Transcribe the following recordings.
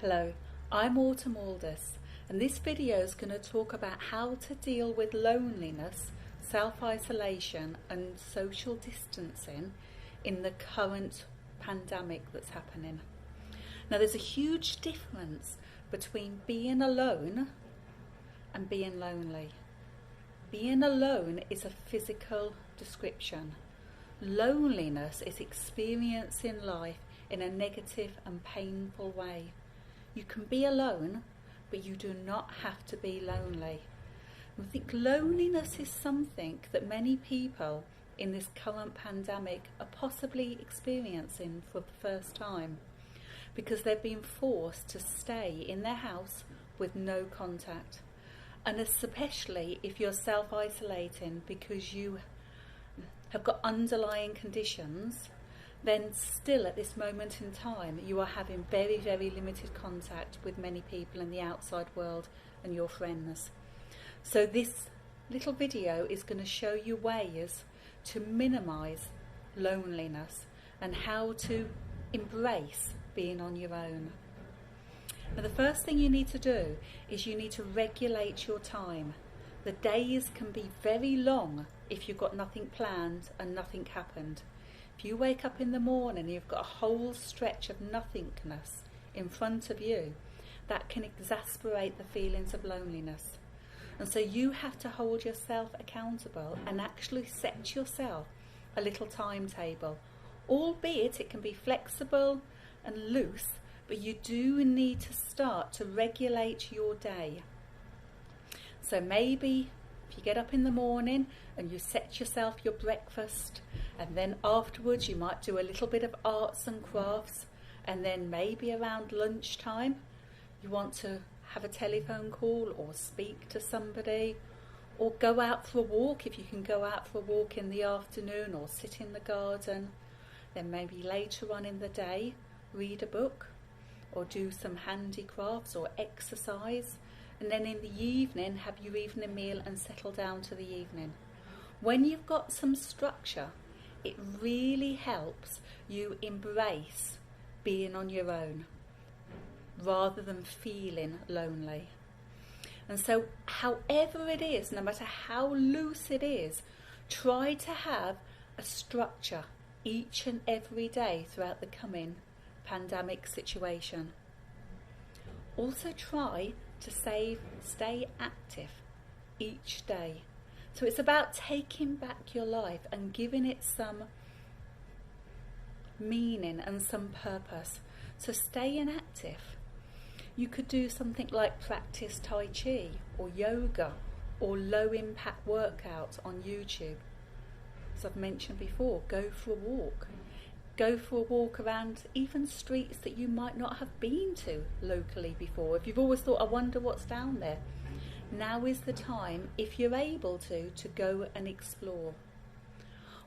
Hello, I'm Aldous, and this video is going to talk about how to deal with loneliness, self-isolation and social distancing in the current pandemic that's happening. Now, there's a huge difference between being alone and being lonely. Being alone is a physical description. Loneliness is experiencing life in a negative and painful way. You can be alone, but you do not have to be lonely. I think loneliness is something that many people in this current pandemic are possibly experiencing for the first time because they've been forced to stay in their house with no contact. And especially if you're self-isolating because you have got underlying conditions, then still at this moment in time you are having very, very limited contact with many people in the outside world and your friends. So this little video is going to show you ways to minimise loneliness and how to embrace being on your own. Now, the first thing you need to do is you need to regulate your time. The days can be very long if you've got nothing planned and nothing happened. If you wake up in the morning and you've got a whole stretch of nothingness in front of you, that can exasperate the feelings of loneliness. And so you have to hold yourself accountable and actually set yourself a little timetable, albeit it can be flexible and loose, but you do need to start to regulate your day. So maybe if you get up in the morning and you set yourself your breakfast, and then afterwards you might do a little bit of arts and crafts, and then maybe around lunchtime you want to have a telephone call or speak to somebody, or go out for a walk if you can go out for a walk in the afternoon, or sit in the garden. Then maybe later on in the day read a book or do some handicrafts or exercise, and then in the evening have your evening meal and settle down to the evening. When you've got some structure, it really helps you embrace being on your own rather than feeling lonely. And so however it is, no matter how loose it is, try to have a structure each and every day throughout the coming pandemic situation. Also try to stay active each day. So it's about taking back your life and giving it some meaning and some purpose. So staying active. You could do something like practice Tai Chi or yoga or low impact workouts on YouTube. As I've mentioned before, go for a walk. Go for a walk around even streets that you might not have been to locally before. If you've always thought, I wonder what's down there, now is the time, if you're able to go and explore.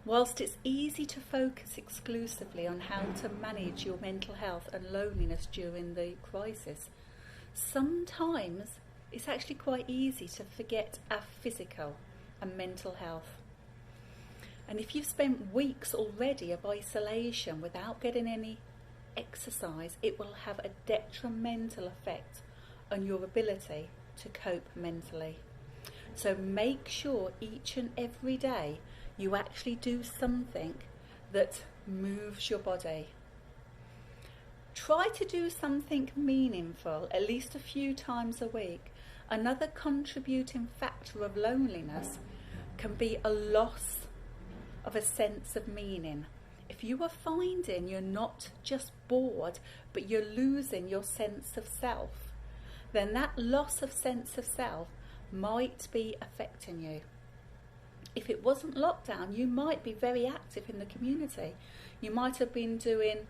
Whilst it's easy to focus exclusively on how to manage your mental health and loneliness during the crisis, sometimes it's actually quite easy to forget our physical and mental health. And if you've spent weeks already of isolation without getting any exercise, it will have a detrimental effect on your ability to cope mentally. So make sure each and every day you actually do something that moves your body. Try to do something meaningful at least a few times a week. Another contributing factor of loneliness can be a loss of a sense of meaning. If you are finding you're not just bored, but you're losing your sense of self, then that loss of sense of self might be affecting you. If it wasn't lockdown, you might be very active in the community. You might have been doing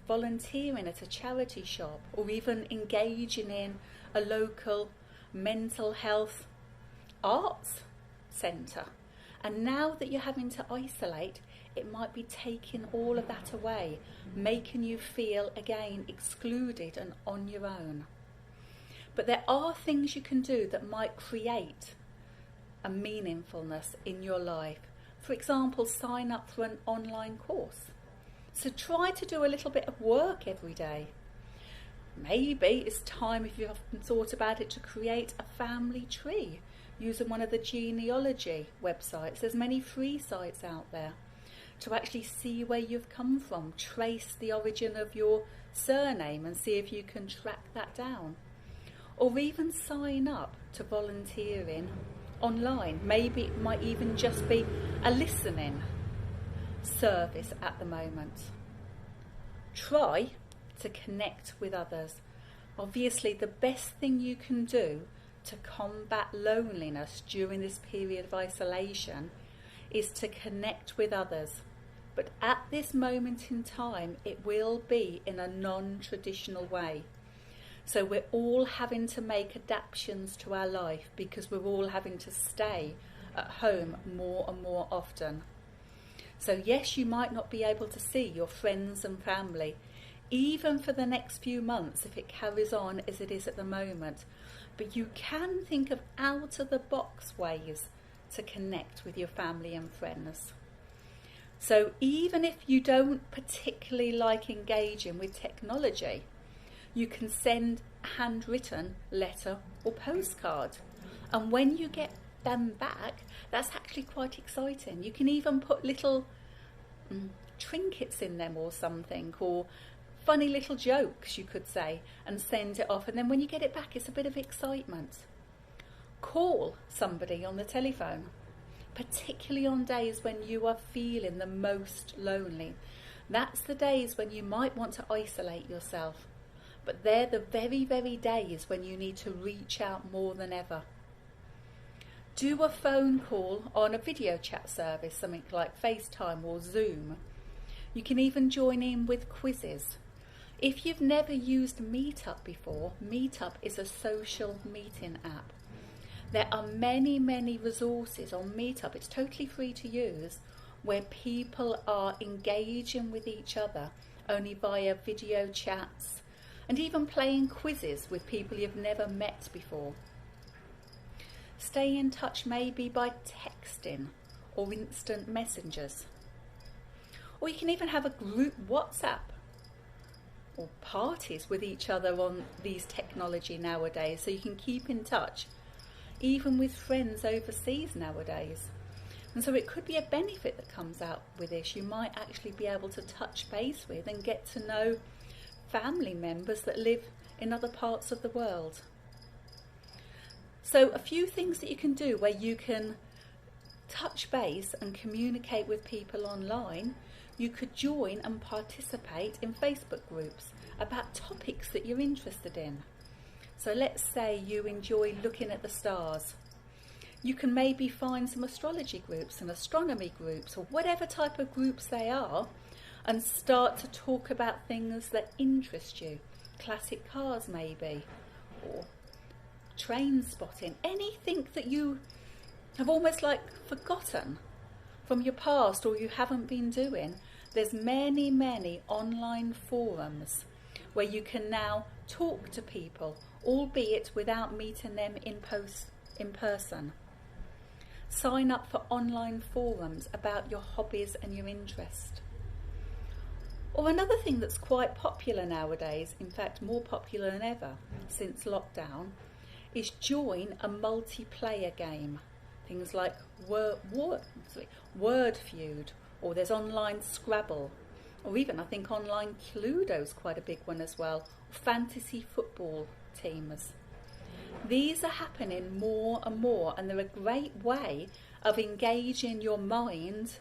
volunteering at a charity shop, or even engaging in a local mental health arts centre. And now that you're having to isolate, it might be taking all of that away, making you feel again excluded and on your own. But there are things you can do that might create a meaningfulness in your life. For example, sign up for an online course. So try to do a little bit of work every day. Maybe it's time, if you've often thought about it, to create a family tree using one of the genealogy websites. There's many free sites out there to actually see where you've come from, trace the origin of your surname and see if you can track that down. Or even sign up to volunteering online. Maybe it might even just be a listening service at the moment. Try to connect with others. Obviously, the best thing you can do to combat loneliness during this period of isolation is to connect with others. But at this moment in time, it will be in a non-traditional way. So we're all having to make adaptations to our life because we're all having to stay at home more and more often. So yes, you might not be able to see your friends and family, even for the next few months if it carries on as it is at the moment. But you can think of out-of-the-box ways to connect with your family and friends. So even if you don't particularly like engaging with technology, you can send a handwritten letter or postcard. And when you get them back, that's actually quite exciting. You can even put little trinkets in them or something, or funny little jokes, you could say, and send it off. And then when you get it back, it's a bit of excitement. Call somebody on the telephone, particularly on days when you are feeling the most lonely. That's the days when you might want to isolate yourself, but they're the very, very days when you need to reach out more than ever. Do a phone call on a video chat service, something like FaceTime or Zoom. You can even join in with quizzes. If you've never used Meetup before, Meetup is a social meeting app. There are many, many resources on Meetup. It's totally free to use, where people are engaging with each other only via video chats and even playing quizzes with people you've never met before. Stay in touch maybe by texting or instant messengers. Or you can even have a group WhatsApp or parties with each other on these technology nowadays, so you can keep in touch even with friends overseas nowadays. And so it could be a benefit that comes out with this. You might actually be able to touch base with and get to know family members that live in other parts of the world. So a few things that you can do where you can touch base and communicate with people online. You could join and participate in Facebook groups about topics that you're interested in. So let's say you enjoy looking at the stars. You can maybe find some astrology groups and astronomy groups or whatever type of groups they are, and start to talk about things that interest you. Classic cars maybe, or train spotting, anything that you have almost like forgotten from your past or you haven't been doing. There's many, many online forums where you can now talk to people, albeit without meeting them in person. Sign up for online forums about your hobbies and your interest. Or another thing that's quite popular nowadays, in fact more popular than ever since lockdown, is join a multiplayer game. Things like Word Feud, or there's online Scrabble, or even I think online Cluedo is quite a big one as well, fantasy football teams. These are happening more and more, and they're a great way of engaging your mind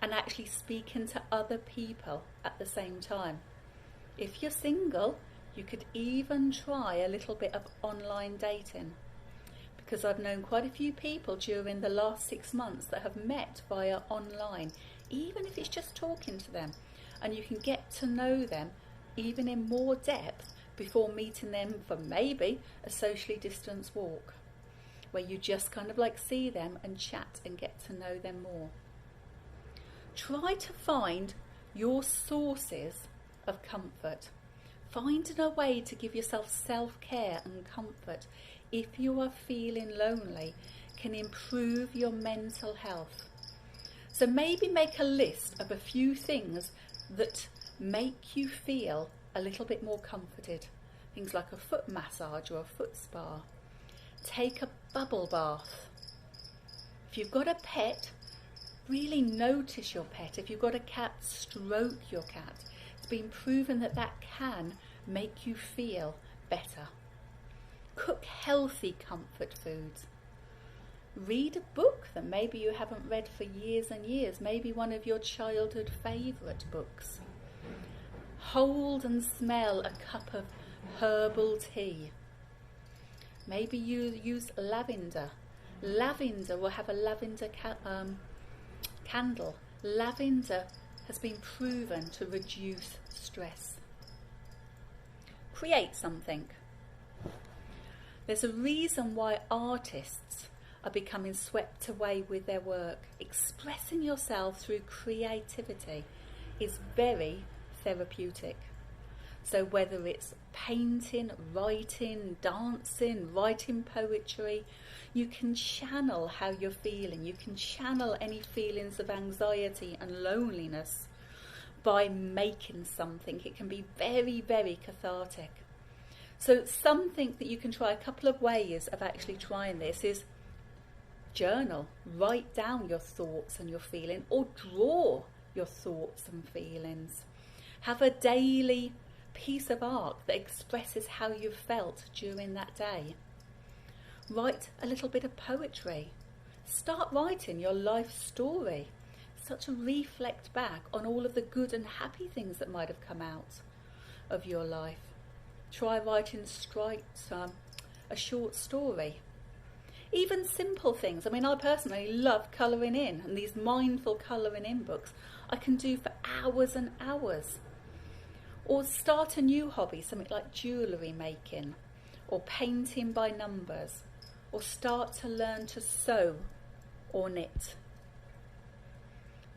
and actually speaking to other people at the same time. If you're single, you could even try a little bit of online dating, because I've known quite a few people during the last 6 months that have met via online, even if it's just talking to them, and you can get to know them even in more depth before meeting them for maybe a socially distanced walk, where you just kind of like see them and chat and get to know them more. Try to find your sources of comfort. Finding a way to give yourself self-care and comfort if you are feeling lonely can improve your mental health. So maybe make a list of a few things that make you feel a little bit more comforted. things like a foot massage or a foot spa. Take a bubble bath. If you've got a pet, really notice your pet. If you've got a cat, stroke your cat. It's been proven that that can make you feel better. Cook healthy comfort foods. Read a book that maybe you haven't read for years and years, maybe one of your childhood favourite books. Hold and smell a cup of herbal tea. Maybe you use lavender. Lavender will have a lavender candle. Lavender has been proven to reduce stress. Create something. There's a reason why artists are becoming swept away with their work. Expressing yourself through creativity is very therapeutic. So whether it's painting, writing, dancing, writing poetry, you can channel how you're feeling. You can channel any feelings of anxiety and loneliness by making something. It can be very, very cathartic. So something that you can try, a couple of ways of actually trying this is journal. Write down your thoughts and your feeling, or draw your thoughts and feelings. Have a daily piece of art that expresses how you felt during that day. Write a little bit of poetry. Start writing your life story. Start to reflect back on all of the good and happy things that might have come out of your life. Try writing a short story. Even simple things. I mean, I personally love colouring in, and these mindful colouring in books I can do for hours and hours. Or start a new hobby, something like jewellery making, or painting by numbers, or start to learn to sew or knit.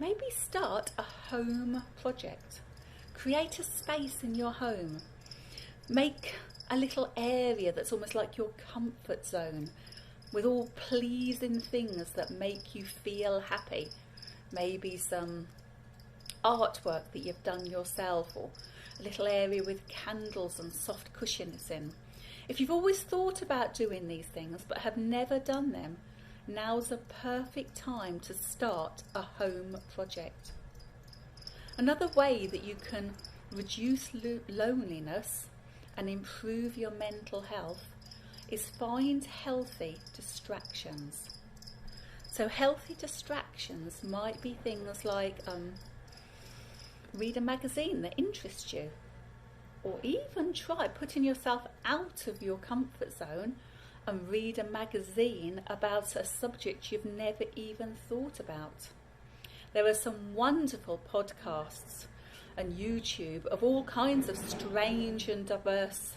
Maybe start a home project. Create a space in your home. Make a little area that's almost like your comfort zone, with all pleasing things that make you feel happy. Maybe some artwork that you've done yourself, or a little area with candles and soft cushions in. If you've always thought about doing these things but have never done them, now's a perfect time to start a home project. Another way that you can reduce loneliness and improve your mental health is find healthy distractions. So healthy distractions might be things like read a magazine that interests you, or even try putting yourself out of your comfort zone and read a magazine about a subject you've never even thought about. There are some wonderful podcasts and YouTube of all kinds of strange and diverse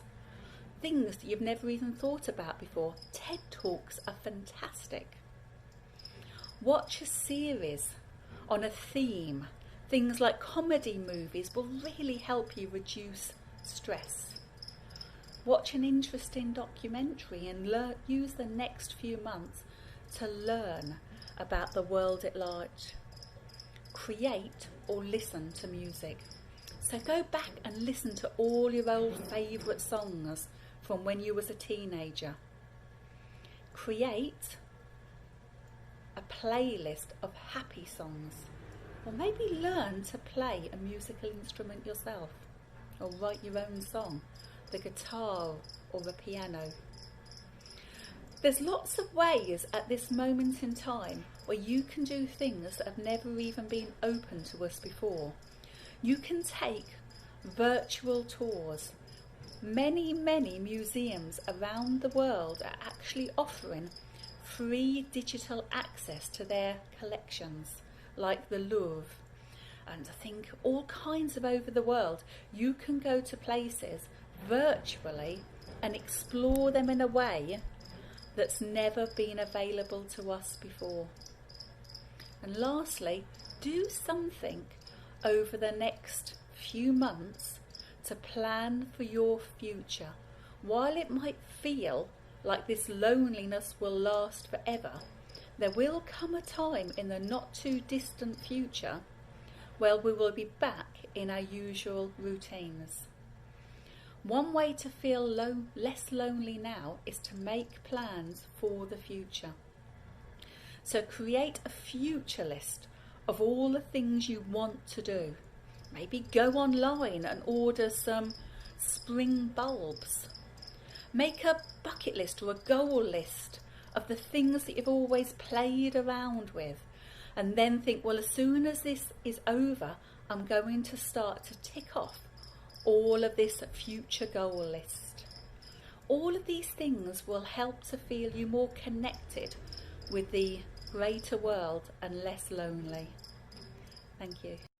things that you've never even thought about before. TED Talks are fantastic. Watch a series on a theme. Things like comedy movies will really help you reduce stress. Watch an interesting documentary and use the next few months to learn about the world at large. Create or listen to music. So go back and listen to all your old favourite songs from when you was a teenager. Create a playlist of happy songs. Or maybe learn to play a musical instrument yourself, or write your own song, the guitar or the piano. There's lots of ways at this moment in time where you can do things that have never even been open to us before. You can take virtual tours. Many museums around the world are actually offering free digital access to their collections, like the Louvre, and I think all kinds of over the world. You can go to places virtually and explore them in a way that's never been available to us before. And lastly, do something over the next few months to plan for your future. While it might feel like this loneliness will last forever, there will come a time in the not too distant future where we will be back in our usual routines. One way to feel less lonely now is to make plans for the future. So create a future list of all the things you want to do. Maybe go online and order some spring bulbs. Make a bucket list or a goal list of the things that you've always played around with, and then think, well, as soon as this is over, I'm going to start to tick off all of this future goal list. All of these things will help to feel you more connected with the greater world and less lonely. Thank you.